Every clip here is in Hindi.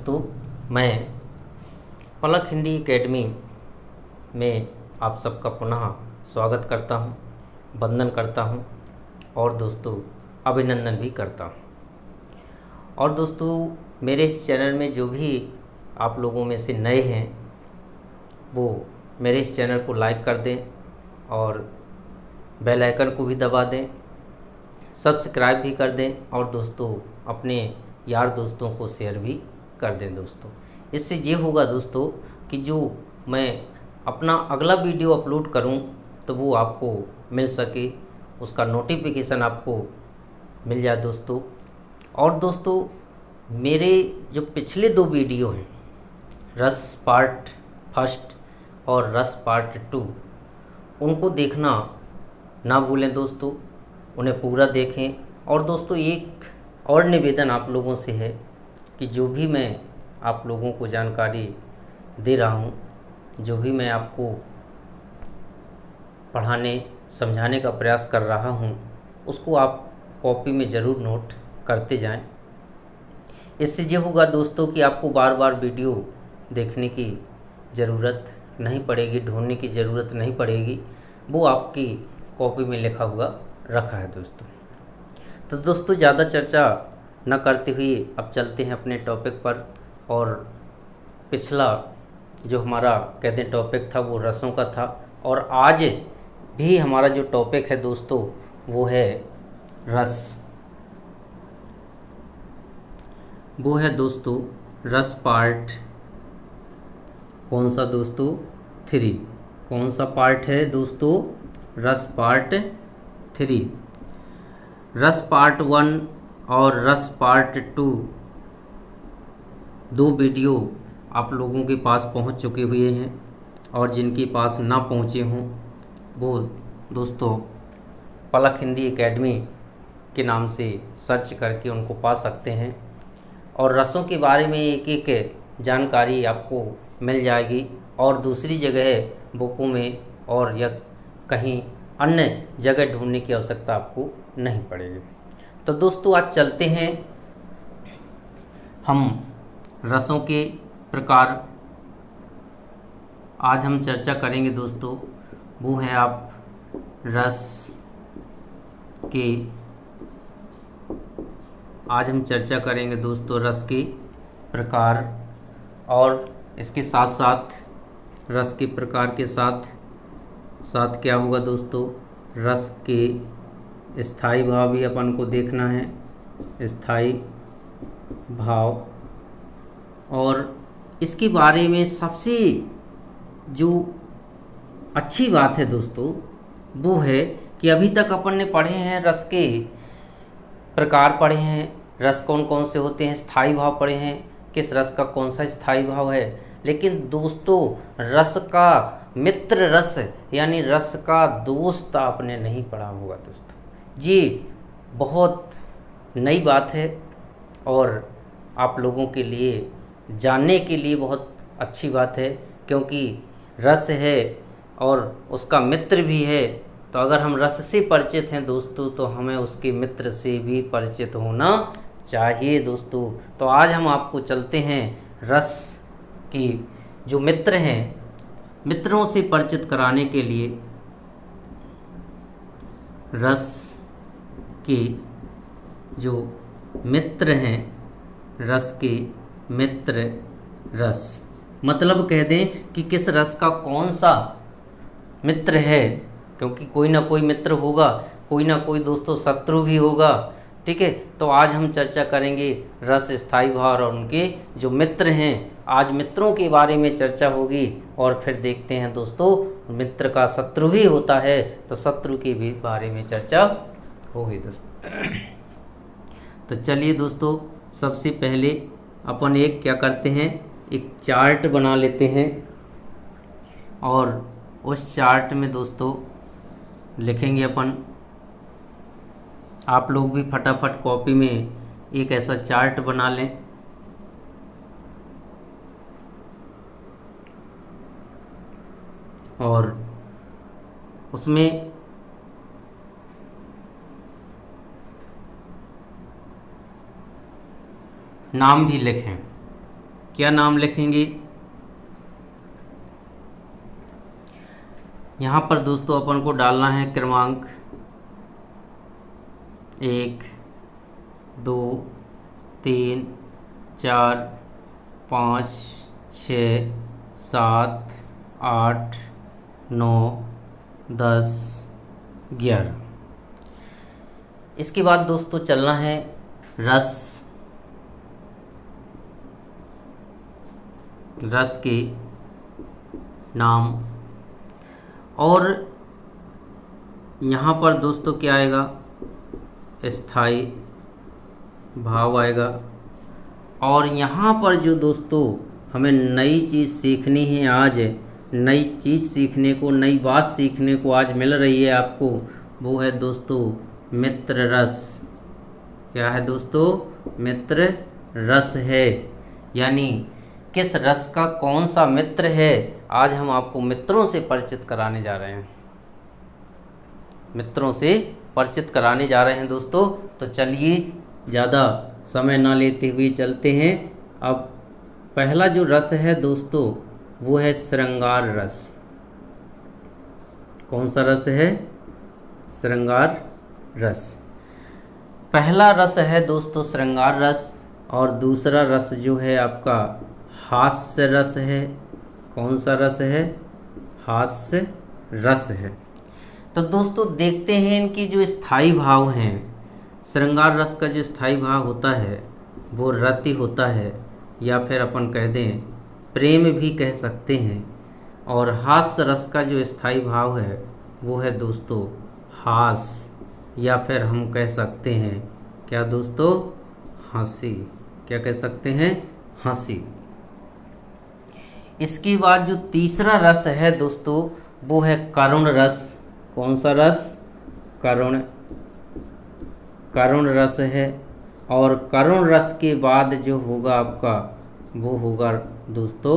दोस्तों, मैं पलक हिंदी एकेडमी में आप सबका पुनः स्वागत करता हूं, वंदन करता हूं और दोस्तों अभिनंदन भी करता हूं। और दोस्तों, मेरे इस चैनल में जो भी आप लोगों में से नए हैं वो मेरे इस चैनल को लाइक कर दें और बेल आइकन को भी दबा दें, सब्सक्राइब भी कर दें और दोस्तों अपने यार दोस्तों को शेयर भी कर दें। दोस्तों, इससे ये होगा दोस्तों कि जो मैं अपना अगला वीडियो अपलोड करूं तो वो आपको मिल सके, उसका नोटिफिकेशन आपको मिल जाए दोस्तों। और दोस्तों, मेरे जो पिछले 2 वीडियो हैं, रस पार्ट फर्स्ट और रस पार्ट 2, उनको देखना ना भूलें दोस्तों, उन्हें पूरा देखें। और दोस्तों, एक और निवेदन आप लोगों से है कि जो भी मैं आप लोगों को जानकारी दे रहा हूँ, जो भी मैं आपको पढ़ाने समझाने का प्रयास कर रहा हूँ, उसको आप कॉपी में ज़रूर नोट करते जाएं। इससे ये होगा दोस्तों कि आपको बार बार वीडियो देखने की ज़रूरत नहीं पड़ेगी, ढूंढने की ज़रूरत नहीं पड़ेगी, वो आपकी कॉपी में लिखा हुआ रखा है दोस्तों। तो दोस्तों, ज़्यादा चर्चा न करते हुए अब चलते हैं अपने टॉपिक पर। और पिछला जो हमारा कहते हैं टॉपिक था वो रसों का था, और आज भी हमारा जो टॉपिक है दोस्तों वो है रस। वो है दोस्तों रस पार्ट कौन सा दोस्तों? 3। कौन सा पार्ट है दोस्तों? रस पार्ट 3। रस पार्ट 1 और रस पार्ट 2 2 वीडियो आप लोगों के पास पहुंच चुके हुए हैं, और जिनके पास ना पहुंचे हों वो दोस्तों पलक हिंदी एकेडमी के नाम से सर्च करके उनको पा सकते हैं। और रसों के बारे में एक एक जानकारी आपको मिल जाएगी, और दूसरी जगह बुकों में और या कहीं अन्य जगह ढूंढने की आवश्यकता आपको नहीं पड़ेगी। तो दोस्तों, आज चलते हैं हम रसों के प्रकार। आज हम चर्चा करेंगे दोस्तों, वो है आप रस के आज हम चर्चा करेंगे दोस्तों रस के प्रकार, और इसके साथ साथ रस के प्रकार के साथ साथ क्या होगा दोस्तों, रस के स्थायी भाव भी अपन को देखना है, स्थायी भाव। और इसके बारे में सबसे जो अच्छी बात है दोस्तों वो है कि अभी तक अपन ने पढ़े हैं रस के प्रकार, पढ़े हैं रस कौन कौन से होते हैं, स्थायी भाव पढ़े हैं, किस रस का कौन सा स्थायी भाव है। लेकिन दोस्तों, रस का मित्र रस यानी रस का दोस्त आपने नहीं पढ़ा होगा दोस्तों। ये बहुत नई बात है और आप लोगों के लिए जानने के लिए बहुत अच्छी बात है, क्योंकि रस है और उसका मित्र भी है। तो अगर हम रस से परिचित हैं दोस्तों, तो हमें उसके मित्र से भी परिचित होना चाहिए दोस्तों। तो आज हम आपको चलते हैं रस की जो मित्र हैं, मित्रों से परिचित कराने के लिए रस के जो मित्र हैं, रस के मित्र रस, मतलब कह दें कि किस रस का कौन सा मित्र है, क्योंकि कोई ना कोई मित्र होगा, कोई ना कोई दोस्तों शत्रु भी होगा। ठीक है, तो आज हम चर्चा करेंगे रस स्थायी भाव और उनके जो मित्र हैं। आज मित्रों के बारे में चर्चा होगी, और फिर देखते हैं दोस्तों मित्र का शत्रु भी होता है, तो शत्रु के भी बारे में चर्चा होगी दोस्तों। तो चलिए दोस्तों, सबसे पहले अपन एक क्या करते हैं, एक चार्ट बना लेते हैं, और उस चार्ट में दोस्तों लिखेंगे अपन। आप लोग भी फटाफट कॉपी में एक ऐसा चार्ट बना लें, और उसमें नाम भी लिखें। क्या नाम लिखेंगे? यहाँ पर दोस्तों अपन को डालना है क्रमांक 1 2 3 4 5 6 7 8 9 10 11। इसके बाद दोस्तों चलना है रस के नाम, और यहाँ पर दोस्तों क्या आएगा? स्थाई भाव आएगा। और यहाँ पर जो दोस्तों हमें नई चीज़ सीखनी है, आज नई चीज़ सीखने को, नई बात सीखने को आज मिल रही है आपको, वो है दोस्तों मित्र रस। क्या है दोस्तों? मित्र रस है। यानी किस रस का कौन सा मित्र है, आज हम आपको मित्रों से परिचित कराने जा रहे हैं। मित्रों से परिचित कराने जा रहे हैं दोस्तों। तो चलिए ज़्यादा समय ना लेते हुए चलते हैं। अब पहला जो रस है दोस्तों वो है श्रृंगार रस। कौन सा रस है? श्रृंगार रस। पहला रस है दोस्तों श्रृंगार रस, और दूसरा रस जो है आपका हास्य रस है। कौन सा रस है? हास्य रस है। तो दोस्तों देखते हैं इनकी जो स्थायी भाव हैं। श्रृंगार रस का जो स्थायी भाव होता है वो रति होता है, या फिर अपन कह दें प्रेम भी कह सकते हैं। और हास्य रस का जो स्थायी भाव है वो है दोस्तों हास, या फिर हम कह सकते हैं क्या दोस्तों? हंसी। क्या कह सकते हैं? हंसी। इसके बाद जो तीसरा रस है दोस्तों वो है करुण रस। कौन सा रस? करुण रस है। और करुण रस के बाद जो होगा आपका वो होगा दोस्तों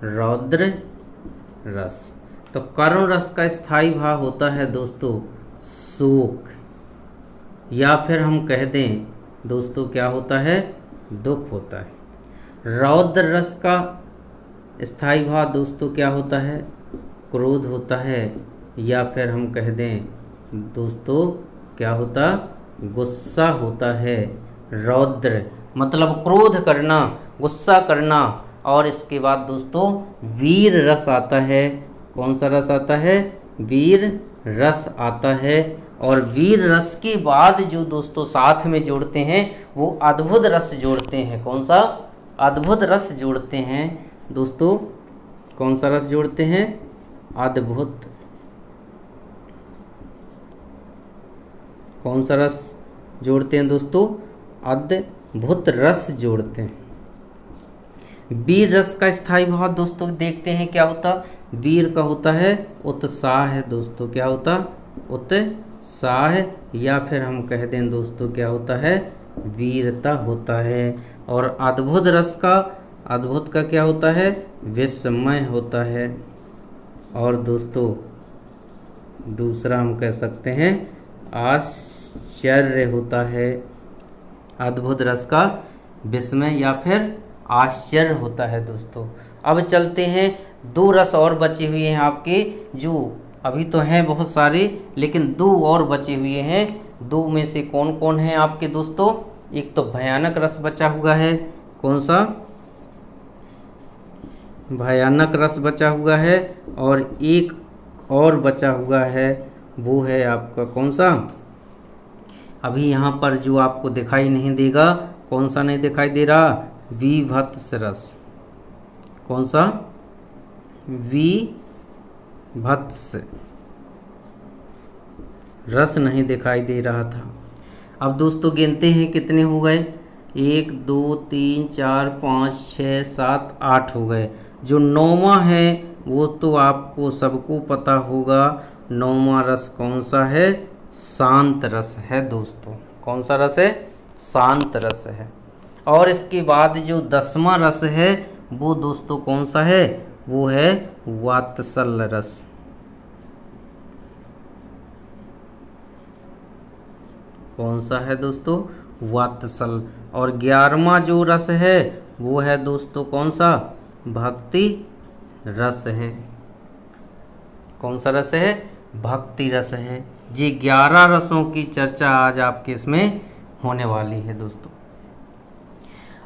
रौद्र रस। तो करुण रस का स्थायी भाव होता है दोस्तों शोक, या फिर हम कह दें दोस्तों क्या होता है? दुख होता है। रौद्र रस का स्थायी भाव दोस्तों क्या होता है? क्रोध होता है, या फिर हम कह दें दोस्तों क्या होता? गुस्सा होता है। रौद्र मतलब क्रोध करना, गुस्सा करना। और इसके बाद दोस्तों वीर रस आता है। कौन सा रस आता है? वीर रस आता है। और वीर रस के बाद जो दोस्तों साथ में जोड़ते हैं वो अद्भुत रस जोड़ते हैं। कौन सा? अद्भुत रस जोड़ते हैं दोस्तों। कौन सा रस जोड़ते हैं? अद्भुत। कौन सा रस जोड़ते हैं दोस्तों? अद्भुत रस जोड़ते हैं। वीर रस का स्थायी भाव दोस्तों देखते हैं क्या होता? वीर का होता है उत्साह है दोस्तों। क्या होता? उत्साह। या फिर हम कह दें दोस्तों क्या होता है? वीरता होता है। और अद्भुत रस का, अद्भुत का क्या होता है? विस्मय होता है। और दोस्तों दूसरा हम कह सकते हैं आश्चर्य होता है। अद्भुत रस का विस्मय या फिर आश्चर्य होता है दोस्तों। अब चलते हैं, दो रस और बचे हुए हैं आपके, जो अभी तो हैं बहुत सारे लेकिन दो और बचे हुए हैं। दो में से कौन कौन है आपके दोस्तों? एक तो भयानक रस बचा हुआ है। कौन सा? भयानक रस बचा हुआ है। और एक और बचा हुआ है वो है आपका कौन सा? अभी यहाँ पर जो आपको दिखाई नहीं देगा, कौन सा नहीं दिखाई दे रहा? विभत्स रस। कौन सा? विभत्स रस नहीं दिखाई दे रहा था। अब दोस्तों गिनते हैं कितने हो गए? 1 2 3 4 5 6 7 8 हो गए। जो नौवां है वो तो आपको सबको पता होगा। नौवां रस कौन सा है? शांत रस है दोस्तों। कौन सा रस है? शांत रस है। और इसके बाद जो 10वां रस है वो दोस्तों कौन सा है? वो है वात्सल रस। कौन सा है दोस्तों? वात्सल। और 11वां जो रस है वो है दोस्तों कौन सा? भक्ति रस है। कौन सा रस है? भक्ति रस है। ये 11 रसों की चर्चा आज आपके इसमें होने वाली है दोस्तों।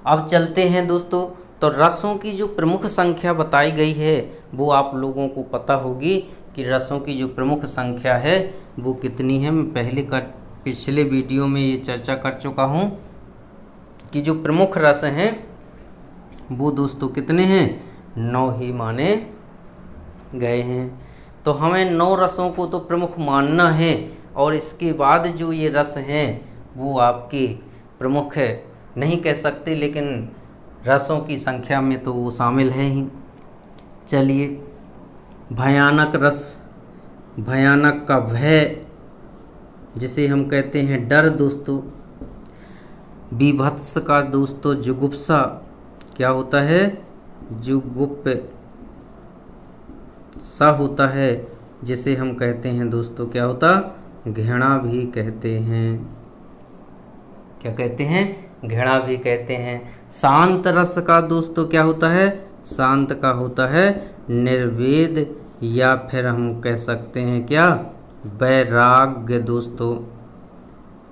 अब चलते हैं दोस्तों, तो रसों की जो प्रमुख संख्या बताई गई है वो आप लोगों को पता होगी कि रसों की जो प्रमुख संख्या है वो कितनी है। मैं पिछले वीडियो में ये चर्चा कर चुका हूँ कि जो प्रमुख रस हैं वो दोस्तों कितने हैं? 9 ही माने गए हैं। तो हमें 9 रसों को तो प्रमुख मानना है, और इसके बाद जो ये रस हैं वो आपके प्रमुख नहीं कह सकते, लेकिन रसों की संख्या में तो वो शामिल है ही। चलिए, भयानक रस, भयानक का भय जिसे हम कहते हैं डर दोस्तों। बीभत्स का दोस्तों जुगुप्सा, क्या होता है? जुगुप्सा होता है, जिसे हम कहते हैं दोस्तों क्या होता? घृणा भी कहते हैं। क्या कहते हैं? घृणा भी कहते हैं। शांत रस का दोस्तों क्या होता है? शांत का होता है निर्वेद, या फिर हम कह सकते हैं क्या? वैराग्य दोस्तों।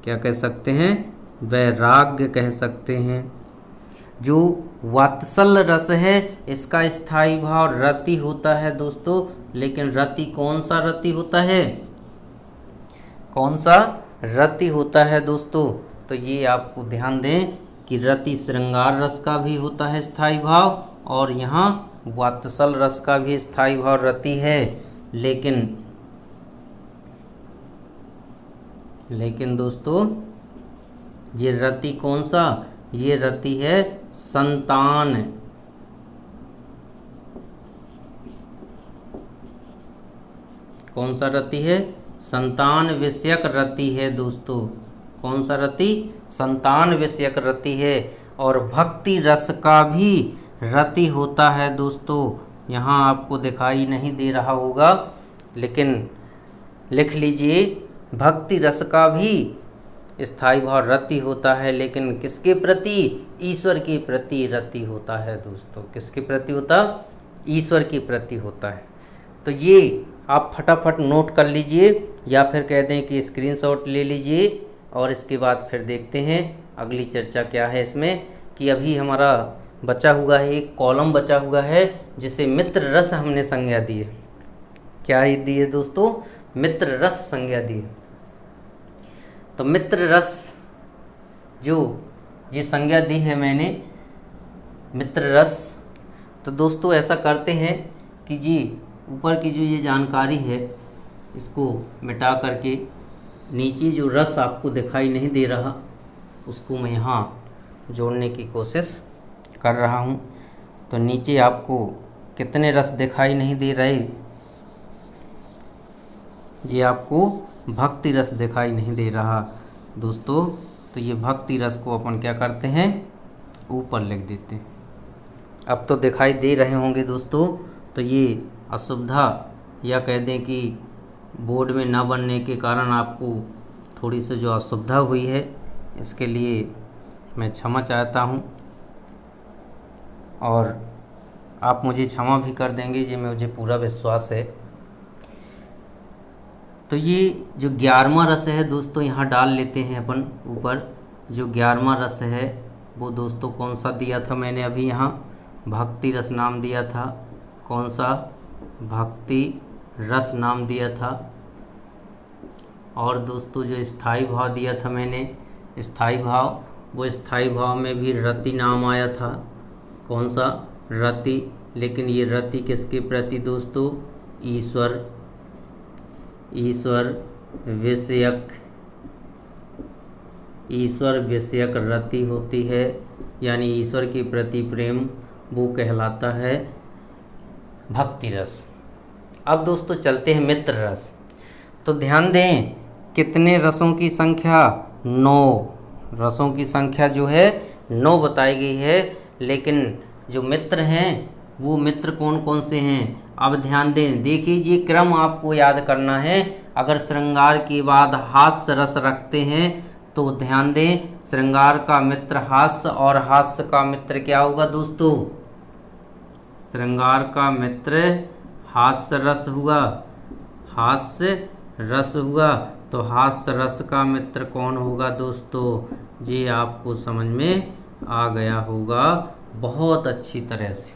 क्या कह सकते हैं? वैराग्य कह सकते हैं। जो वात्सल रस है इसका स्थायी भाव रति होता है दोस्तों, लेकिन रति कौन सा रति होता है? कौन सा रति होता है दोस्तों? तो ये आपको ध्यान दें कि रति श्रृंगार रस का भी होता है स्थायी भाव, और यहाँ वात्सल रस का भी स्थायी भाव रति है। लेकिन दोस्तों ये रति कौन सा? ये रति है संतान। कौन सा रति है? संतान विषयक रति है दोस्तों। कौन सा रति? संतान विषयक रति है। और भक्ति रस का भी रति होता है दोस्तों। यहाँ आपको दिखाई नहीं दे रहा होगा, लेकिन लिख लीजिए, भक्ति रस का भी स्थायी भाव रति होता है, लेकिन किसके प्रति? ईश्वर के प्रति रति होता है दोस्तों। किसके प्रति होता? ईश्वर के प्रति होता है। तो ये आप फटाफट नोट कर लीजिए, या फिर कह दें कि स्क्रीनशॉट ले लीजिए, और इसके बाद फिर देखते हैं अगली चर्चा क्या है इसमें। कि अभी हमारा बचा हुआ है, एक कॉलम बचा हुआ है जिसे मित्र रस हमने संज्ञा दी है। क्या दी है दोस्तों? मित्र रस संज्ञा दी है। तो मित्र रस जो ये संज्ञा दी है मैंने, मित्र रस, तो दोस्तों ऐसा करते हैं कि जी ऊपर की जो ये जानकारी है इसको मिटा करके नीचे जो रस आपको दिखाई नहीं दे रहा उसको मैं यहाँ जोड़ने की कोशिश कर रहा हूँ। तो नीचे आपको कितने रस दिखाई नहीं दे रहे? ये आपको भक्ति रस दिखाई नहीं दे रहा दोस्तों। तो ये भक्ति रस को अपन क्या करते हैं? ऊपर लिख देते हैं। अब तो दिखाई दे रहे होंगे दोस्तों। तो ये असुविधा, या कह दें कि बोर्ड में ना बनने के कारण आपको थोड़ी सी जो असुविधा हुई है, इसके लिए मैं क्षमा चाहता हूँ, और आप मुझे क्षमा भी कर देंगे, ये मुझे पूरा विश्वास है। तो ये जो 11वां रस है दोस्तों यहाँ डाल लेते हैं अपन ऊपर। जो 11वां रस है वो दोस्तों कौन सा दिया था मैंने अभी? यहाँ भक्ति रस नाम दिया था। कौन सा? भक्ति रस नाम दिया था। और दोस्तों जो स्थायी भाव दिया था मैंने, स्थायी भाव, वो स्थायी भाव में भी रति नाम आया था। कौन सा? रति। लेकिन ये रति किसके प्रति दोस्तों? ईश्वर। ईश्वर विषयक रति होती है, यानी ईश्वर के प्रति प्रेम, वो कहलाता है भक्ति रस। अब दोस्तों चलते हैं मित्र रस। तो ध्यान दें कितने रसों की संख्या? 9 रसों की संख्या जो है 9 बताई गई है। लेकिन जो मित्र हैं वो मित्र कौन कौन से हैं? अब ध्यान दें, देखिए क्रम आपको याद करना है। अगर श्रृंगार के बाद हास्य रस रखते हैं तो ध्यान दें, श्रृंगार का मित्र हास्य और हास्य का मित्र क्या होगा दोस्तों? श्रृंगार का मित्र हास्य रस हुआ, हास्य रस हुआ। तो हास्य रस का मित्र कौन होगा दोस्तों? जी आपको समझ में आ गया होगा बहुत अच्छी तरह से।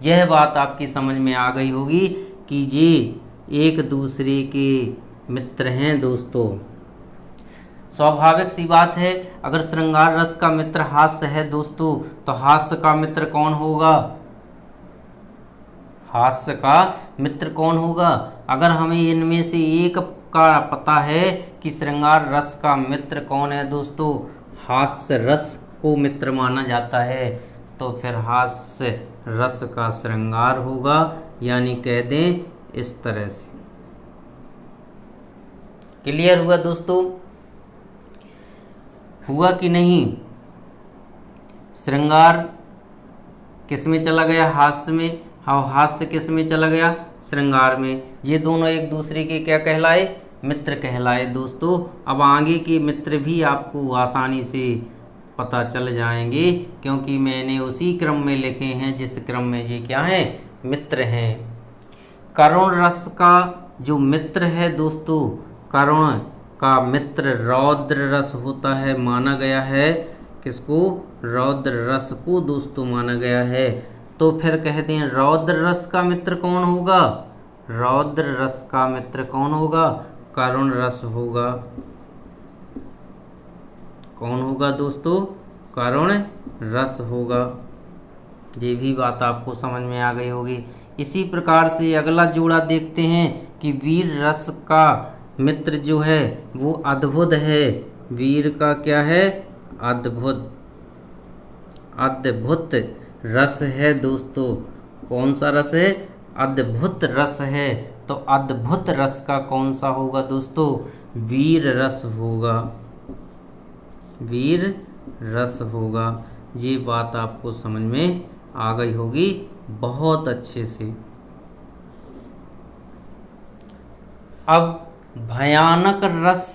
यह बात आपकी समझ में आ गई होगी कि ये एक दूसरे के मित्र हैं दोस्तों। स्वाभाविक सी बात है, अगर श्रृंगार रस का मित्र हास्य है दोस्तों, तो हास्य का मित्र कौन होगा? हास्य का मित्र कौन होगा? अगर हमें इनमें से एक का पता है कि श्रृंगार रस का मित्र कौन है दोस्तों, हास्य रस को मित्र माना जाता है, तो फिर हास्य रस का श्रृंगार होगा, यानी कह दें इस तरह से। क्लियर हुआ दोस्तों? हुआ कि नहीं? श्रृंगार किस में चला गया? हास्य में। हाँ, हास्य किस में चला गया? श्रृंगार में। ये दोनों एक दूसरे के क्या कहलाए? मित्र कहलाए दोस्तों। अब आगे के मित्र भी आपको आसानी से पता चल जाएंगे, क्योंकि मैंने उसी क्रम में लिखे हैं जिस क्रम में ये क्या है? मित्र हैं। करुण रस का जो मित्र है दोस्तों, करुण का मित्र रौद्र रस होता है, माना गया है। किसको? रौद्र रस को दोस्तों माना गया है। तो फिर कहते हैं रौद्र रस का मित्र कौन होगा? रौद्र रस का मित्र कौन होगा? करुण रस होगा। कौन होगा दोस्तों? करुण रस होगा। ये भी बात आपको समझ में आ गई होगी। इसी प्रकार से अगला जोड़ा देखते हैं कि वीर रस का मित्र जो है वो अद्भुत है। वीर का क्या है? अद्भुत। अद्भुत रस है दोस्तों। कौन सा रस है? अद्भुत रस है। तो अद्भुत रस का कौन सा होगा दोस्तों? वीर रस होगा। वीर रस होगा। ये बात आपको समझ में आ गई होगी बहुत अच्छे से। अब भयानक रस,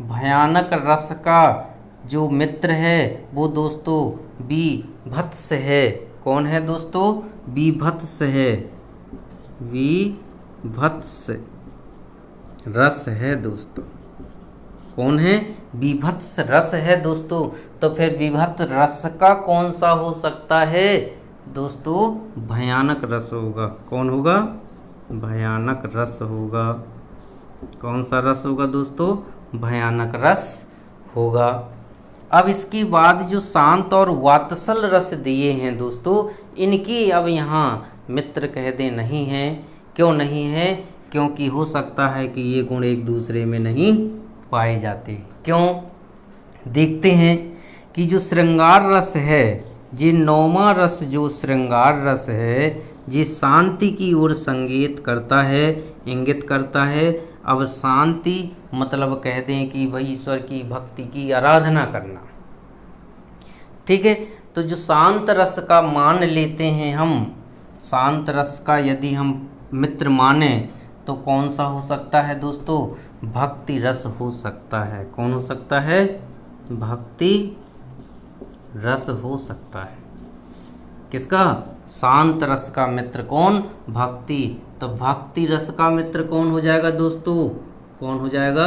भयानक रस का जो मित्र है वो दोस्तों बीभत्स है। कौन है दोस्तों? बीभत्स है। बीभत्स रस है दोस्तों। कौन है? बीभत्स रस है दोस्तों। तो फिर बीभत्स रस का कौन सा हो सकता है दोस्तों? भयानक रस होगा। कौन होगा? भयानक रस होगा। कौन सा रस होगा दोस्तों? भयानक रस होगा। अब इसके बाद जो शांत और वात्सल रस दिए हैं दोस्तों, इनकी अब यहाँ मित्र कह दे नहीं हैं। क्यों नहीं है? क्योंकि हो सकता है कि ये गुण एक दूसरे में नहीं पाए जाते। क्यों? देखते हैं कि जो श्रृंगार रस है, ये नौवां रस जो श्रृंगार रस है, ये शांति की ओर संकेत करता है, इंगित करता है। अब शांति मतलब कह दें कि भाई ईश्वर की भक्ति की आराधना करना। ठीक है, तो जो शांत रस का मान लेते हैं हम, शांत रस का यदि हम मित्र माने तो कौन सा हो सकता है दोस्तों? भक्ति रस हो सकता है। कौन हो सकता है? भक्ति रस हो सकता है। किसका? शांत रस का मित्र कौन? भक्ति। तो भक्ति रस का मित्र कौन हो जाएगा दोस्तों? कौन हो जाएगा?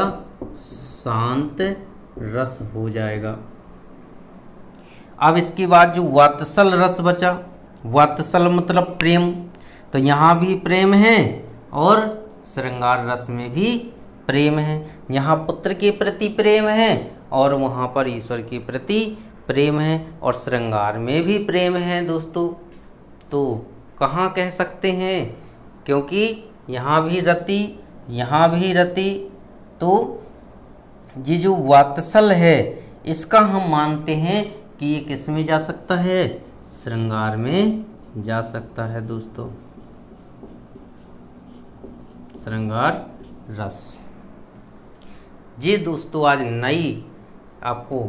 शांत रस हो जाएगा। अब इसके बाद जो वात्सल रस बचा, वात्सल मतलब प्रेम, तो यहाँ भी प्रेम है और श्रृंगार रस में भी प्रेम है। यहाँ पुत्र के प्रति प्रेम है और वहाँ पर ईश्वर के प्रति प्रेम है, और श्रृंगार में भी प्रेम है दोस्तों। तो कहाँ कह सकते हैं? क्योंकि यहाँ भी रति, यहाँ भी रति, तो ये जो वात्सल है इसका हम मानते हैं कि ये किस में जा सकता है? श्रृंगार में जा सकता है दोस्तों। श्रृंगार रस। जी दोस्तों, आज नई आपको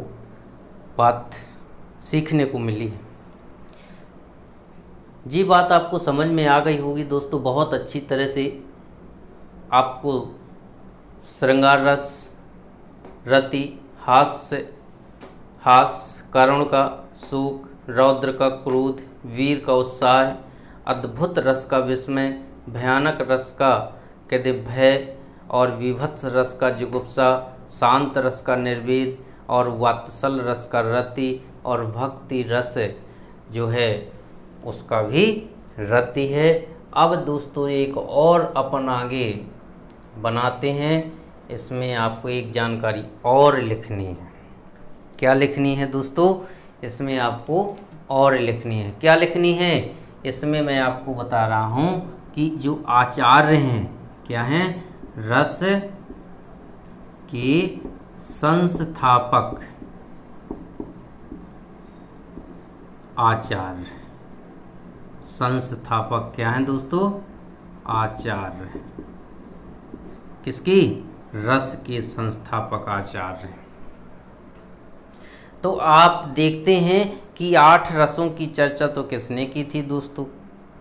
बात सीखने को मिली है। जी बात आपको समझ में आ गई होगी दोस्तों बहुत अच्छी तरह से। आपको श्रृंगार रस, रति, हास्य, करुण का शोक, रौद्र का क्रोध, वीर का उत्साह, अद्भुत रस का विस्मय, भयानक रस का भय और विभत्स रस का जुगुप्सा, शांत रस का निर्वेद और वात्सल रस का रति और भक्ति रस जो है उसका भी रति है। अब दोस्तों एक और अपन आगे बनाते हैं, इसमें आपको एक जानकारी और लिखनी है। क्या लिखनी है दोस्तों? इसमें आपको और लिखनी है। क्या लिखनी है? इसमें मैं आपको बता रहा हूँ कि जो आचार्य हैं, क्या हैं? रस के संस्थापक आचार्य। संस्थापक क्या हैं दोस्तों? आचार्य। किसकी? रस के संस्थापक आचार्य। तो आप देखते हैं कि 8 रसों की चर्चा तो किसने की थी दोस्तों?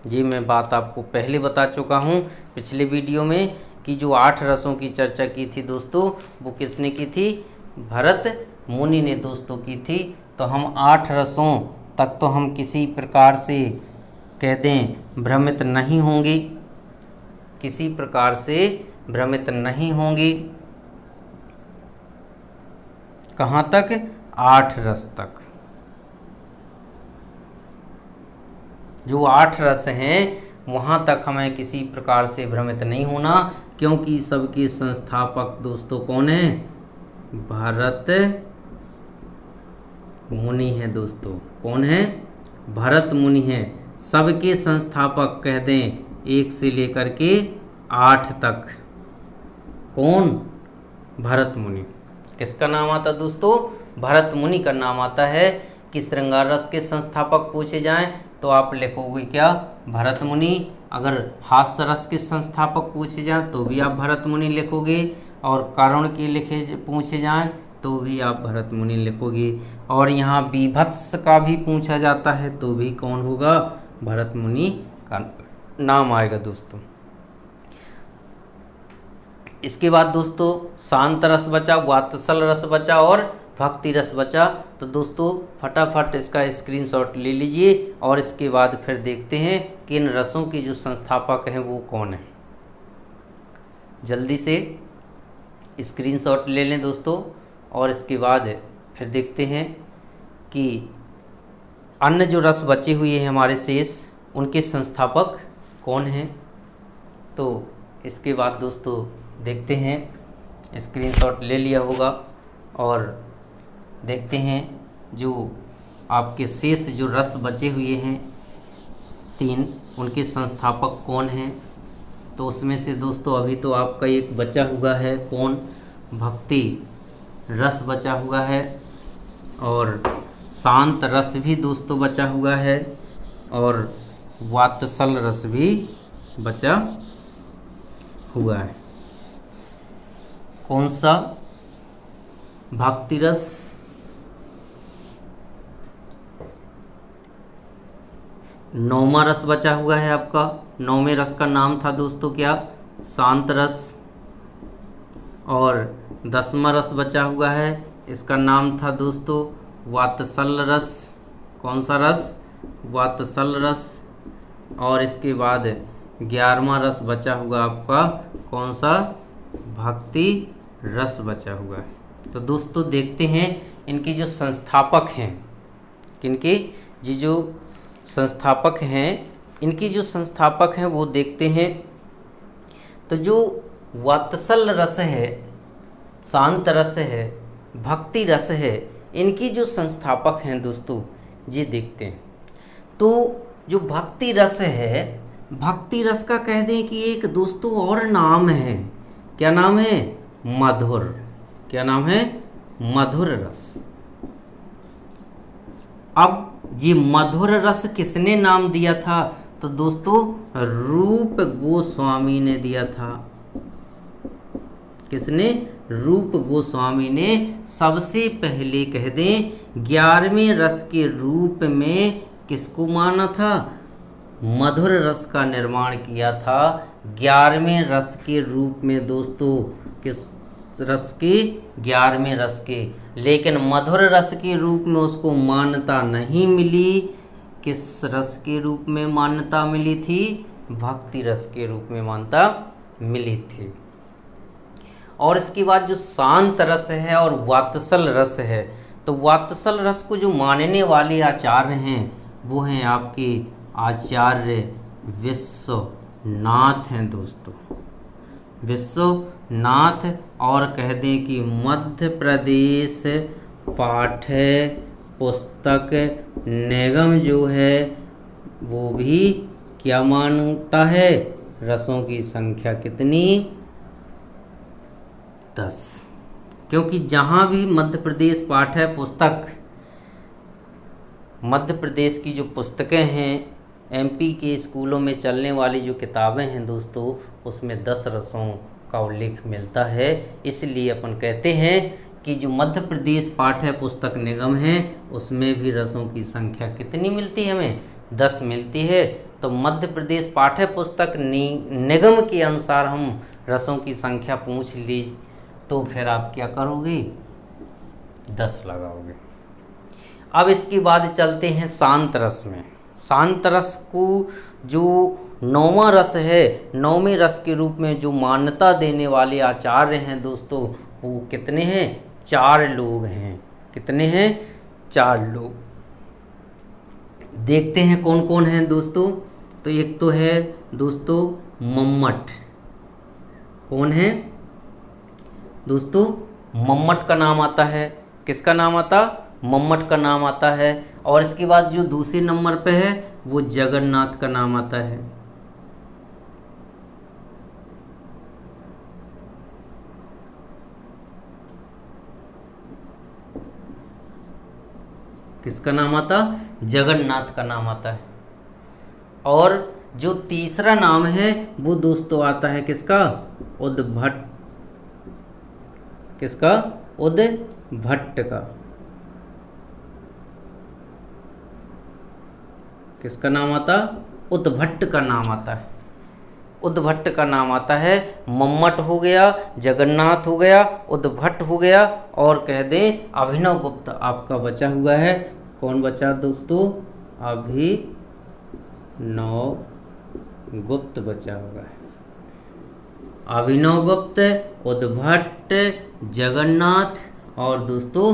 जी मैं बात आपको पहले बता चुका हूँ पिछले वीडियो में कि जो 8 रसों की चर्चा की थी दोस्तों वो किसने की थी? भरत मुनि ने दोस्तों की थी। तो हम 8 रसों तक तो हम किसी प्रकार से कह दें भ्रमित नहीं होंगे, किसी प्रकार से भ्रमित नहीं होंगे। कहाँ तक? 8 रस तक। जो 8 रस हैं वहाँ तक हमें किसी प्रकार से भ्रमित नहीं होना, क्योंकि सबके संस्थापक दोस्तों कौन हैं? भरत मुनि हैं दोस्तों। कौन है? भरत मुनि हैं। सबके संस्थापक कह दें 1 से लेकर के 8 तक। कौन? भरत मुनि। किसका नाम आता दोस्तों? भरत मुनि का नाम आता है। कि श्रृंगार रस के संस्थापक पूछे जाएं तो आप लिखोगे क्या? भरत मुनि। अगर हास्य रस के संस्थापक पूछे जाएं तो भी आप भरत मुनि लिखोगे, और करुण के पूछे जाएं तो भी आप भरत मुनि लिखोगे, और यहाँ बीभत्स का भी पूछा जाता है तो भी कौन होगा? भरत मुनि का नाम आएगा दोस्तों। इसके बाद दोस्तों शांत रस बचा, वात्सल रस बचा और भक्ति रस बचा। तो दोस्तों फटाफट इसका स्क्रीनशॉट ले लीजिए और इसके बाद फिर देखते हैं कि इन रसों के जो संस्थापक हैं वो कौन है। जल्दी से स्क्रीनशॉट ले लें दोस्तों, और इसके बाद फिर देखते हैं कि अन्य जो रस बचे हुए हैं हमारे शेष, उनके संस्थापक कौन हैं। तो इसके बाद दोस्तों देखते हैं, स्क्रीनशॉट ले लिया होगा और देखते हैं जो आपके शेष जो रस बचे हुए हैं 3, उनके संस्थापक कौन हैं। तो उसमें से दोस्तों अभी तो आपका एक बचा हुआ है, कौन? भक्ति रस बचा हुआ है, और शांत रस भी दोस्तों बचा हुआ है, और वात्सल रस भी बचा हुआ है। कौन सा? भक्ति रस, नौवां रस बचा हुआ है आपका। 9वें रस का नाम था दोस्तों क्या? शांत रस। और 10वां रस बचा हुआ है, इसका नाम था दोस्तों वात्सल रस। कौन सा रस? वात्सल रस। और इसके बाद 11वां रस बचा हुआ आपका, कौन सा? भक्ति रस बचा हुआ है। तो दोस्तों देखते हैं इनके जो संस्थापक हैं, किनके? जी जो संस्थापक हैं, इनकी जो संस्थापक हैं वो देखते हैं। तो जो वात्सल रस है, शांत रस है, भक्ति रस है, इनकी जो संस्थापक हैं दोस्तों ये देखते हैं। तो जो भक्ति रस है, भक्ति रस का कह दें कि एक दोस्तों और नाम है। क्या नाम है? मधुर। क्या नाम है? मधुर रस। अब ये मधुर रस किसने नाम दिया था? तो दोस्तों रूप गोस्वामी ने दिया था। किसने? रूप गोस्वामी ने सबसे पहले कह दें 11वें रस के रूप में किसको माना था? मधुर रस का निर्माण किया था 11वें रस के रूप में दोस्तों। किस रस के 11वें रस के, लेकिन मधुर रस के रूप में उसको मान्यता नहीं मिली। किस रस के रूप में मान्यता मिली थी? भक्ति रस के रूप में मान्यता मिली थी। और इसके बाद जो शांत रस है और वात्सल रस है, तो वात्सल रस को जो मानने वाले आचार्य हैं वो हैं आपके आचार्य विश्वनाथ हैं दोस्तों, विश्वनाथ। और कह दें कि मध्य प्रदेश पाठ्य पुस्तक निगम जो है वो भी क्या मानता है? रसों की संख्या कितनी? 10। क्योंकि जहाँ भी मध्य प्रदेश पाठ्य पुस्तक, मध्य प्रदेश की जो पुस्तकें हैं, एमपी के स्कूलों में चलने वाली जो किताबें हैं दोस्तों, उसमें 10 रसों का उल्लेख मिलता है। इसलिए अपन कहते हैं कि जो मध्य प्रदेश पाठ्य पुस्तक निगम है उसमें भी रसों की संख्या कितनी मिलती है? हमें 10 मिलती है। तो मध्य प्रदेश पाठ्य पुस्तक निगम के अनुसार हम रसों की संख्या पूछ ली तो फिर आप क्या करोगे? 10 लगाओगे। अब इसके बाद चलते हैं शांत रस में। शांत रस को जो 9वां रस है, 9वें रस के रूप में जो मान्यता देने वाले आचार्य हैं दोस्तों, वो कितने हैं? 4 लोग हैं। कितने हैं? 4 लोग। देखते हैं कौन कौन हैं दोस्तों। तो एक तो है दोस्तों मम्मट। कौन है दोस्तों? मम्मट का नाम आता है। किसका नाम आता? मम्मट का नाम आता है। और इसके बाद जो दूसरे नंबर पे है वो जगन्नाथ का नाम आता है। किसका नाम आता? जगन्नाथ का नाम आता है। और जो तीसरा नाम है वो दोस्तों आता है किसका? उद्भट। किसका? उद्भट का। किसका नाम आता? उद्भट का नाम आता है। उद्भट का नाम आता है। मम्मट हो गया, जगन्नाथ हो गया, उद्भट हो गया, और कह दें अभिनव गुप्त आपका बचा हुआ है। कौन बचा दोस्तों? अभिनव गुप्त बचा हुआ है। अभिनव गुप्त, उद्भट, जगन्नाथ और दोस्तों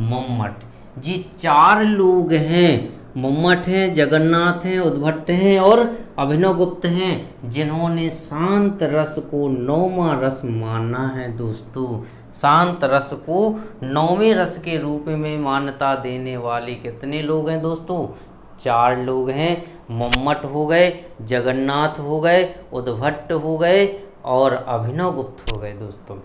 मम्मट, जी 4 लोग हैं। मम्मट हैं, जगन्नाथ हैं, उद्भट हैं और अभिनव गुप्त हैं, जिन्होंने शांत रस को 9वां रस माना है दोस्तों। शांत रस को 9वें रस के रूप में मान्यता देने वाले कितने लोग हैं दोस्तों? 4 लोग हैं। मम्मट हो गए, जगन्नाथ हो गए, उद्भट हो गए और अभिनव गुप्त हो गए दोस्तों।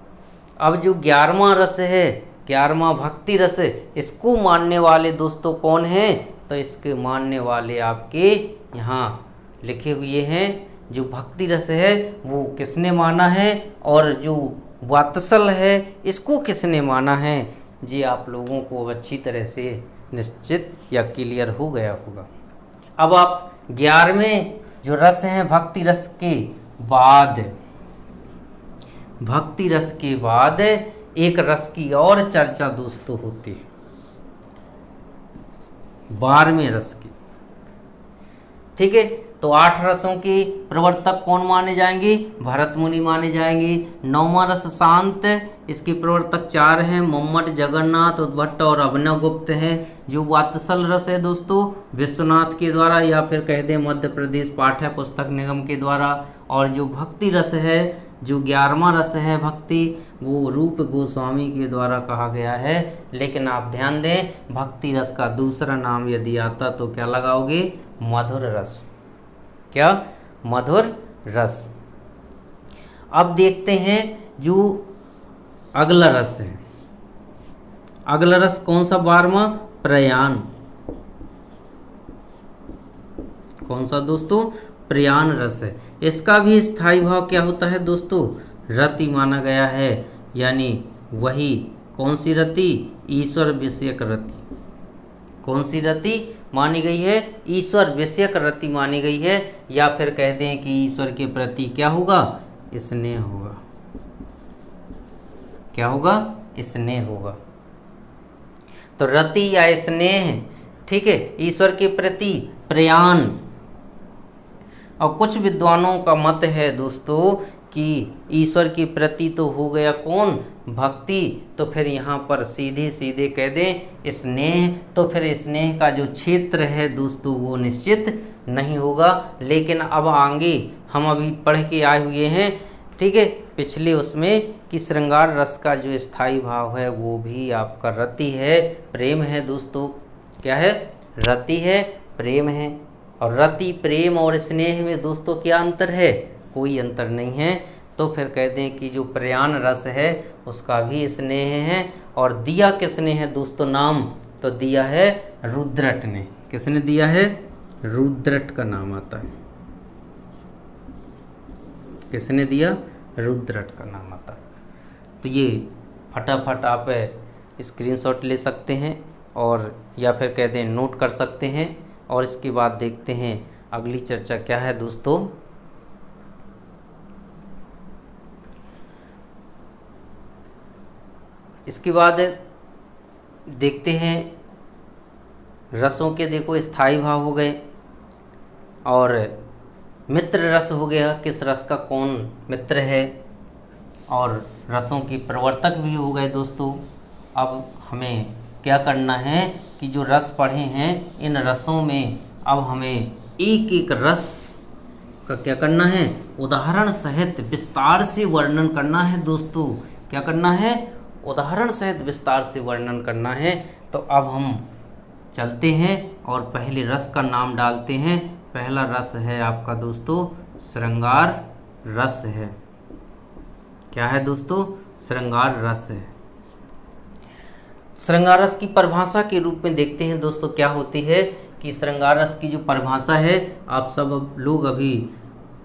अब जो 11वां रस है, 11वां भक्ति रस, इसको मानने वाले दोस्तों कौन हैं? तो इसके मानने वाले आपके यहाँ लिखे हुए हैं। जो भक्ति रस है वो किसने माना है, और जो वात्सल है इसको किसने माना है? जी आप लोगों को अच्छी तरह से निश्चित या क्लियर हो गया होगा। अब आप 11वें जो रस हैं भक्ति रस के बाद, भक्ति रस के बाद एक रस की और चर्चा दोस्तों होती है, 12वें रस की। ठीक है, तो 8 रसों के प्रवर्तक कौन माने जाएंगे? भरत मुनि माने जाएंगे। 9वां रस शांत, इसके प्रवर्तक 4 हैं, मम्मट, जगन्नाथ, उद्भट और अभिनव गुप्त हैं। जो वात्सल रस है दोस्तों विश्वनाथ के द्वारा या फिर कह दें मध्य प्रदेश पाठ्य पुस्तक निगम के द्वारा। और जो भक्ति रस है, जो 11वां रस है भक्ति, वो रूप गोस्वामी के द्वारा कहा गया है। लेकिन आप ध्यान दें, भक्ति रस का दूसरा नाम यदि आता तो क्या लगाओगे? मधुर रस। क्या? मधुर रस। अब देखते हैं जो अगला रस है। अगला रस कौन सा? 12वां प्रयाण। कौन सा दोस्तों? प्रयाण रस है। इसका भी स्थायी भाव क्या होता है दोस्तों? रति माना गया है, यानी वही कौन सी रति? ईश्वर विषयक रति। कौन सी रति मानी गई है? ईश्वर विषयक रति मानी गई है, या फिर कह दें कि ईश्वर के प्रति क्या होगा? स्नेह होगा। क्या होगा? स्नेह होगा। तो रति या स्नेह, ठीक है, ईश्वर के प्रति प्रयाण। और कुछ विद्वानों का मत है दोस्तों कि ईश्वर के प्रति तो हो गया कौन? भक्ति। तो फिर यहाँ पर सीधे सीधे कह दें स्नेह, तो फिर स्नेह का जो क्षेत्र है दोस्तों वो निश्चित नहीं होगा। लेकिन अब आगे हम अभी पढ़ के आए हुए हैं, ठीक है, पिछले उसमें कि श्रृंगार रस का जो स्थायी भाव है वो भी आपका रति है, प्रेम है दोस्तों। क्या है? रति है, प्रेम है। और रति, प्रेम और स्नेह में दोस्तों क्या अंतर है? कोई अंतर नहीं है। तो फिर कह दें कि जो प्रयाण रस है उसका भी स्नेह है। और दिया किसने है दोस्तों नाम? तो दिया है रुद्रट ने। किसने दिया है? रुद्रट का नाम आता है। किसने दिया? रुद्रट का नाम आता है। तो ये फटाफट आप स्क्रीनशॉट ले सकते हैं और या फिर कह दें नोट कर सकते हैं। और इसके बाद देखते हैं अगली चर्चा क्या है दोस्तों। इसके बाद देखते हैं रसों के, देखो स्थायी भाव हो गए और मित्र रस हो गया, किस रस का कौन मित्र है, और रसों की प्रवर्तक भी हो गए दोस्तों। अब हमें क्या करना है कि जो रस पढ़े हैं इन रसों में अब हमें एक एक रस का क्या करना है? उदाहरण सहित विस्तार से वर्णन करना है दोस्तों। क्या करना है? उदाहरण सहित विस्तार से वर्णन करना है। तो अब हम चलते हैं और पहले रस का नाम डालते हैं। पहला रस है आपका दोस्तों श्रृंगार रस है। क्या है दोस्तों? श्रृंगार रस है। श्रृंगार रस की परिभाषा के रूप में देखते हैं दोस्तों क्या होती है कि श्रृंगार रस की जो परिभाषा है आप सब लोग अभी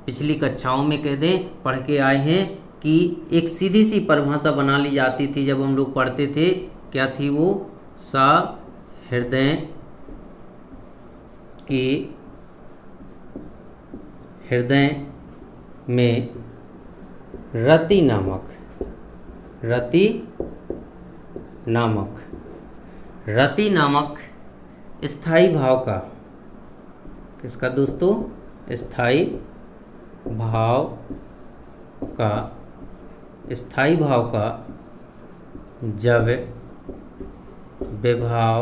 पिछली कक्षाओं में कह दें पढ़ के आए हैं कि एक सीधी सी परिभाषा बना ली जाती थी जब हम लोग पढ़ते थे। क्या थी वो? सा हृदय के हृदय में रति नामक स्थायी भाव का, किसका दोस्तों? स्थायी भाव का जब विभाव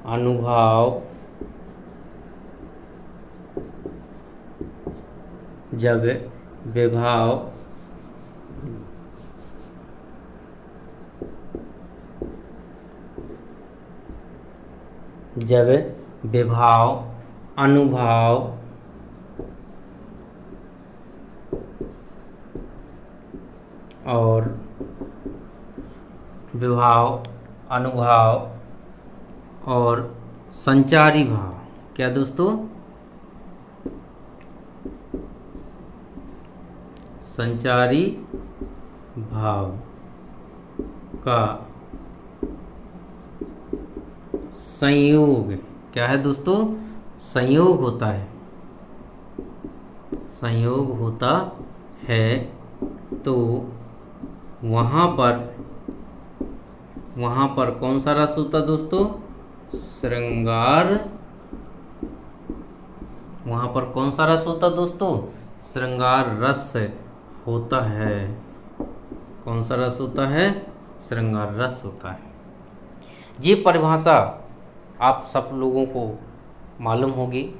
अनुभाव जब विभाव अनुभाव और संचारी भाव, क्या दोस्तों? संचारी भाव का संयोग, क्या है दोस्तों? संयोग होता है। तो वहाँ पर कौन सा रस होता दोस्तों? श्रृंगार। वहाँ पर कौन सा रस होता दोस्तों? श्रृंगार रस होता है। कौन सा रस होता है? श्रृंगार रस होता है। ये परिभाषा आप सब लोगों को मालूम होगी,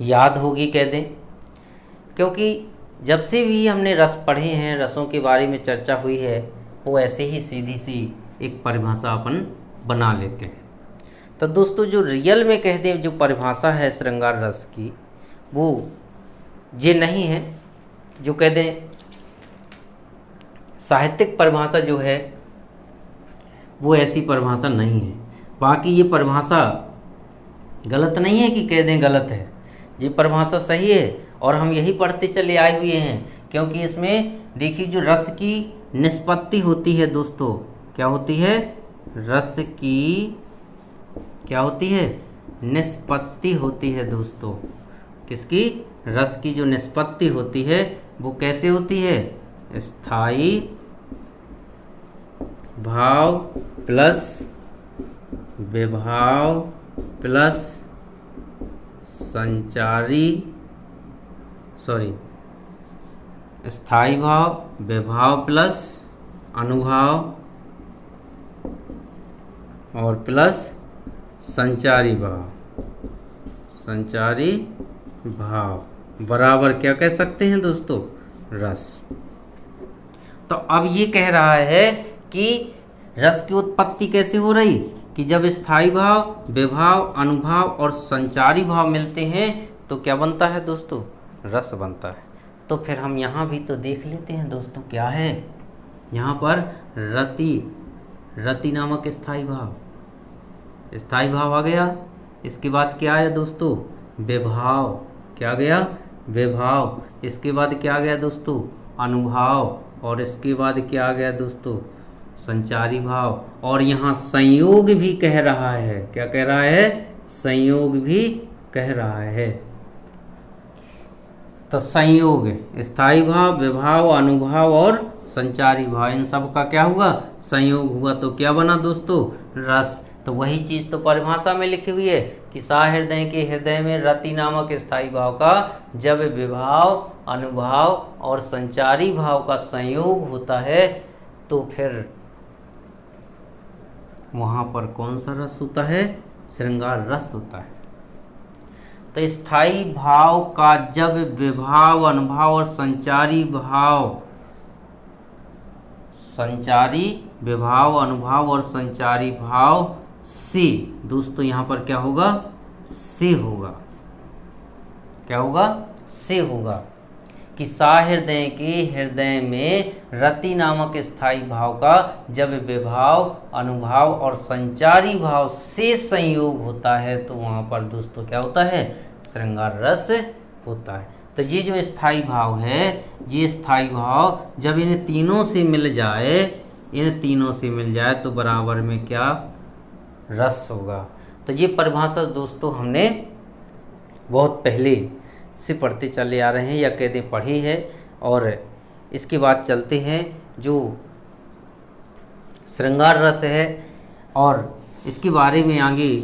याद होगी कह दें, क्योंकि जब से भी हमने रस पढ़े हैं, रसों के बारे में चर्चा हुई है, वो ऐसे ही सीधी सी एक परिभाषा अपन बना लेते हैं। तो दोस्तों जो रियल में कह दें जो परिभाषा है श्रृंगार रस की, वो ये नहीं है। जो कह दें साहित्यिक परिभाषा जो है वो ऐसी परिभाषा नहीं है। बाकी ये परिभाषा गलत नहीं है कि कह दें गलत है, ये परिभाषा सही है और हम यही पढ़ते चले आए हुए हैं। क्योंकि इसमें देखिए जो रस की निष्पत्ति होती है दोस्तों, क्या होती है? रस की क्या होती है? निष्पत्ति होती है दोस्तों। किसकी? रस की जो निष्पत्ति होती है वो कैसे होती है? स्थाई भाव प्लस विभाव प्लस संचारी स्थाई भाव, विभाव प्लस अनुभाव और प्लस संचारी भाव बराबर क्या कह सकते हैं दोस्तों? रस। तो अब ये कह रहा है कि रस की उत्पत्ति कैसे हो रही कि जब स्थाई भाव, विभाव, अनुभाव और संचारी भाव मिलते हैं तो क्या बनता है दोस्तों? रस बनता है। तो फिर हम यहाँ भी तो देख लेते हैं दोस्तों, क्या है यहाँ पर? रति नामक स्थाई भाव आ गया। इसके बाद क्या आया दोस्तों? विभाव। क्या गया? विभाव। इसके बाद क्या आ गया दोस्तों? अनुभाव। और इसके बाद क्या आ गया दोस्तों? संचारी भाव। और यहाँ संयोग भी कह रहा है। क्या कह रहा है? संयोग भी कह रहा है। तो संयोग, स्थाई भाव, विभाव, अनुभाव और संचारी भाव, इन सब का क्या हुआ? संयोग हुआ। तो क्या बना दोस्तों? रस। तो वही चीज़ तो परिभाषा में लिखी हुई है कि साहृदय के हृदय में रति नामक स्थाई भाव का जब विभाव, अनुभाव और संचारी भाव का संयोग होता है तो फिर वहाँ पर कौन सा रस होता है? श्रृंगार रस होता है। तो स्थाई भाव का जब विभाव, अनुभाव और संचारी विभाव, अनुभाव और संचारी भाव से दोस्तों यहाँ पर क्या होगा? से होगा। क्या होगा? से होगा कि साहृदय के हृदय में रति नामक स्थाई भाव का जब विभाव, अनुभाव और संचारी भाव से संयोग होता है तो वहाँ पर दोस्तों क्या होता है? श्रृंगार रस होता है। तो ये जो स्थाई भाव है, ये स्थाई भाव जब इन तीनों से मिल जाए तो बराबर में क्या? रस होगा। तो ये परिभाषा दोस्तों हमने बहुत पहले से पढ़ते चले आ रहे हैं या कहते पढ़ी है। और इसके बाद चलते हैं जो श्रृंगार रस है और इसके बारे में आगे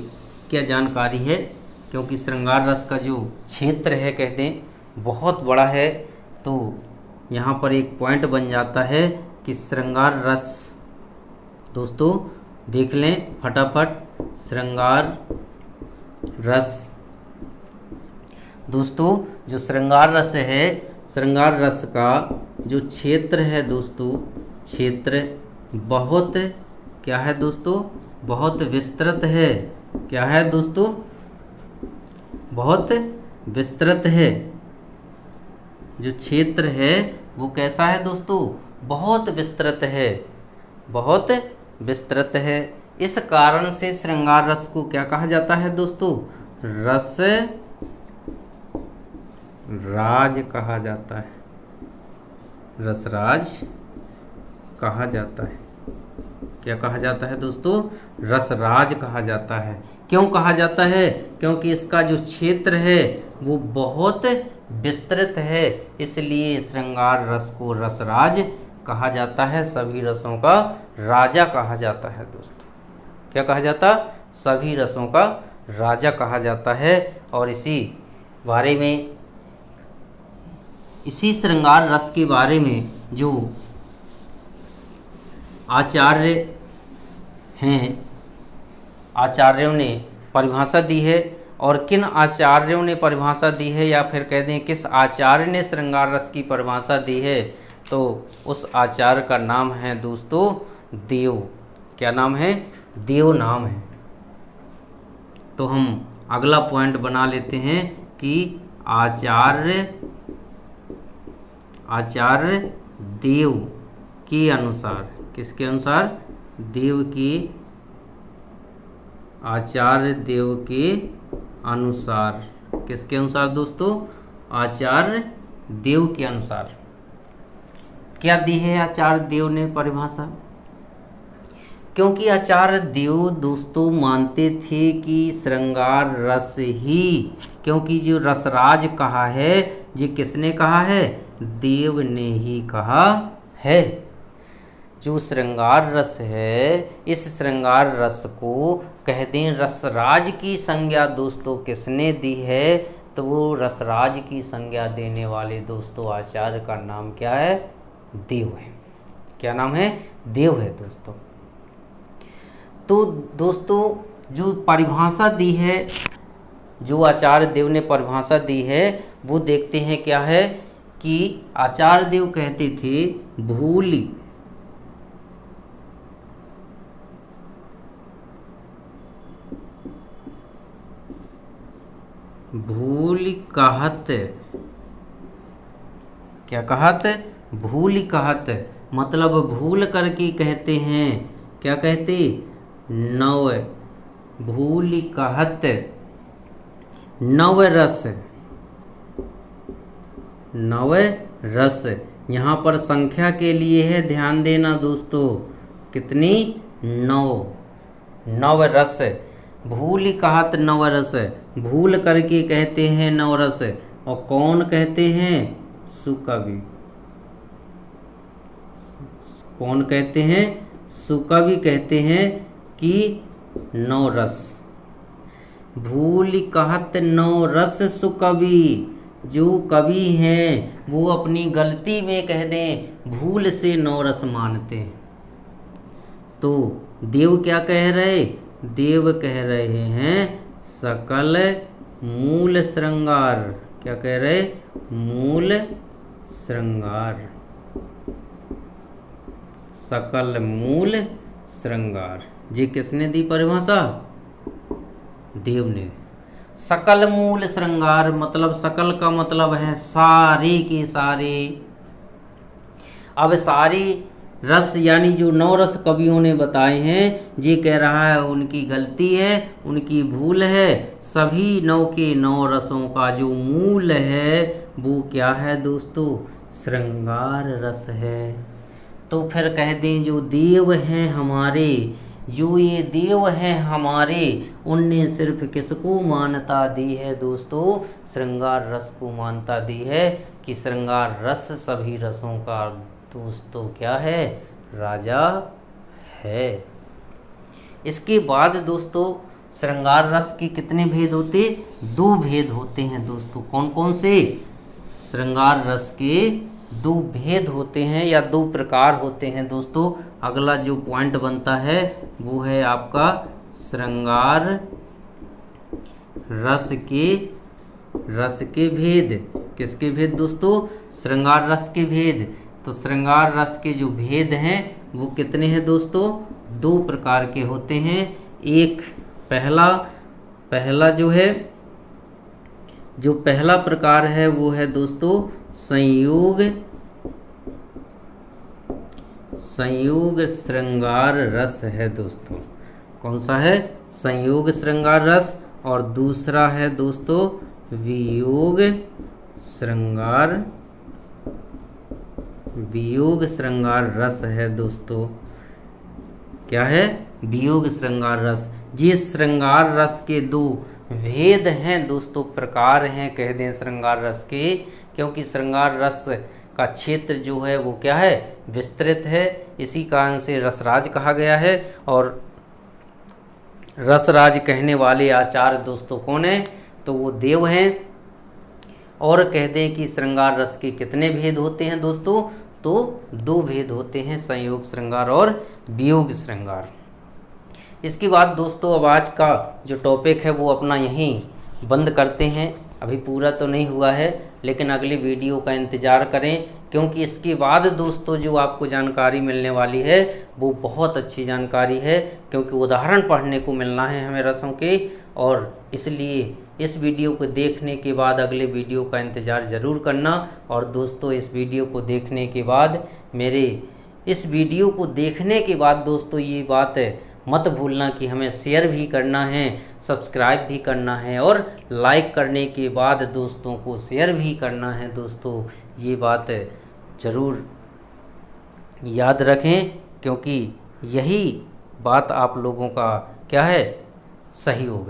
क्या जानकारी है, क्योंकि श्रृंगार रस का जो क्षेत्र है कहते हैं बहुत बड़ा है। तो यहाँ पर एक पॉइंट बन जाता है कि श्रृंगार रस दोस्तों देख लें फटाफट। श्रृंगार रस दोस्तों, जो श्रृंगार रस है, श्रृंगार रस का जो क्षेत्र है दोस्तों, क्षेत्र बहुत क्या है दोस्तों? बहुत विस्तृत है। क्या है दोस्तों? बहुत विस्तृत है। जो क्षेत्र है वो कैसा है दोस्तों? बहुत विस्तृत है। बहुत विस्तृत है। इस कारण से श्रृंगार रस को क्या कहा जाता है दोस्तों? रस राज कहा जाता है। रसराज कहा जाता है। क्या कहा जाता है दोस्तों? रसराज कहा जाता है। क्यों कहा जाता है? क्योंकि इसका जो क्षेत्र है वो बहुत विस्तृत है, इसलिए श्रृंगार रस को रसराज कहा जाता है। सभी रसों का राजा कहा जाता है दोस्तों। क्या कहा जाता? सभी रसों का राजा कहा जाता है। और इसी बारे में, इसी श्रृंगार रस के बारे में जो आचार्य हैं, आचार्यों ने परिभाषा दी है। और किन आचार्यों ने परिभाषा दी है, या फिर कह दें किस आचार्य ने श्रृंगार रस की परिभाषा दी है, तो उस आचार्य का नाम है दोस्तों देव। क्या नाम है? देव नाम है। तो हम अगला पॉइंट बना लेते हैं कि आचार्य देव के अनुसार, किसके अनुसार? देव के, आचार्य देव के अनुसार। किसके अनुसार दोस्तों? आचार्य देव के अनुसार। क्या दी है आचार्य देव ने परिभाषा? क्योंकि आचार्य देव दोस्तों मानते थे कि श्रृंगार रस ही, क्योंकि जो रसराज कहा है, ये किसने कहा है? देव ने ही कहा है। जो श्रृंगार रस है, इस श्रृंगार रस को कह दें रसराज की संज्ञा दोस्तों किसने दी है, तो वो रसराज की संज्ञा देने वाले दोस्तों आचार्य का नाम क्या है, देव है। क्या नाम है, देव है दोस्तों। तो दोस्तों जो परिभाषा दी है, जो आचार्य देव ने परिभाषा दी है, वो देखते हैं क्या है कि आचार्य देव कहते थे भूल कहत, क्या कहत, भूल कहत, मतलब भूल करके कहते हैं, क्या कहते, नव, भूल कहत नव रस, नव रस, यहाँ पर संख्या के लिए है, ध्यान देना दोस्तों, कितनी, नौ, नव रस, भूल कहत नव रस, भूल करके कहते हैं नव रस, और कौन कहते हैं, सुकवि, कौन कहते हैं, सुकवि कहते हैं कि नौ रस, भूल कहत नौ रस सुकवि, जो कवि हैं वो अपनी गलती में कह दें भूल से नौ रस मानते हैं। तो देव क्या कह रहे, देव कह रहे हैं सकल मूल श्रृंगार, क्या कह रहे, मूल श्रृंगार, सकल मूल श्रृंगार। जी किसने दी परिभाषा, देव ने। सकल मूल श्रृंगार मतलब सकल का मतलब है सारे के सारे। अब सारे रस यानी जो 9 रस कवियों ने बताए हैं, ये कह रहा है उनकी गलती है, उनकी भूल है। सभी 9 के 9 रसों का जो मूल है वो क्या है दोस्तों, श्रृंगार रस है। तो फिर कह दें जो देव हैं हमारे, जो ये देव हैं हमारे, उनने सिर्फ किसको मान्यता दी है दोस्तों, श्रृंगार रस को मान्यता दी है कि श्रृंगार रस सभी रसों का दोस्तों क्या है, राजा है। इसके बाद दोस्तों श्रृंगार रस के कितने भेद होते, 2 भेद होते हैं दोस्तों। कौन कौन से, श्रृंगार रस के 2 भेद होते हैं या 2 प्रकार होते हैं दोस्तों। अगला जो पॉइंट बनता है वो है आपका श्रृंगार रस के भेद। किसके भेद दोस्तों, श्रृंगार रस के भेद। तो श्रृंगार रस के जो भेद हैं वो कितने हैं दोस्तों, 2 प्रकार के होते हैं। एक पहला जो है, जो पहला प्रकार है वो है दोस्तों संयोग श्रृंगार रस है दोस्तों। कौन सा है, संयोग श्रृंगार रस। और दूसरा है दोस्तों वियोग श्रृंगार रस है दोस्तों। क्या है, वियोग श्रृंगार रस। ये श्रृंगार रस के 2 भेद हैं दोस्तों, प्रकार हैं कह दें श्रृंगार रस के। क्योंकि श्रृंगार रस का क्षेत्र जो है वो क्या है, विस्तृत है, इसी कारण से रसराज कहा गया है। और रसराज कहने वाले आचार्य दोस्तों कौन है, तो वो देव हैं। और कह दें कि श्रृंगार रस के कितने भेद होते हैं दोस्तों, तो 2 भेद होते हैं, संयोग श्रृंगार और वियोग श्रृंगार। इसके बाद दोस्तों अब आज का जो टॉपिक है वो अपना यहीं बंद करते हैं। अभी पूरा तो नहीं हुआ है, लेकिन अगली वीडियो का इंतज़ार करें, क्योंकि इसके बाद दोस्तों जो आपको जानकारी मिलने वाली है वो बहुत अच्छी जानकारी है। क्योंकि उदाहरण पढ़ने को मिलना है हमें रसों के, और इसलिए इस वीडियो को देखने के बाद अगले वीडियो का इंतज़ार ज़रूर करना। और दोस्तों इस वीडियो को देखने के बाद इस वीडियो को देखने के बाद दोस्तों ये बात मत भूलना कि हमें शेयर भी करना है, सब्सक्राइब भी करना है, और लाइक करने के बाद दोस्तों को शेयर भी करना है दोस्तों। ये बात ज़रूर याद रखें, क्योंकि यही बात आप लोगों का क्या है, सही होगा।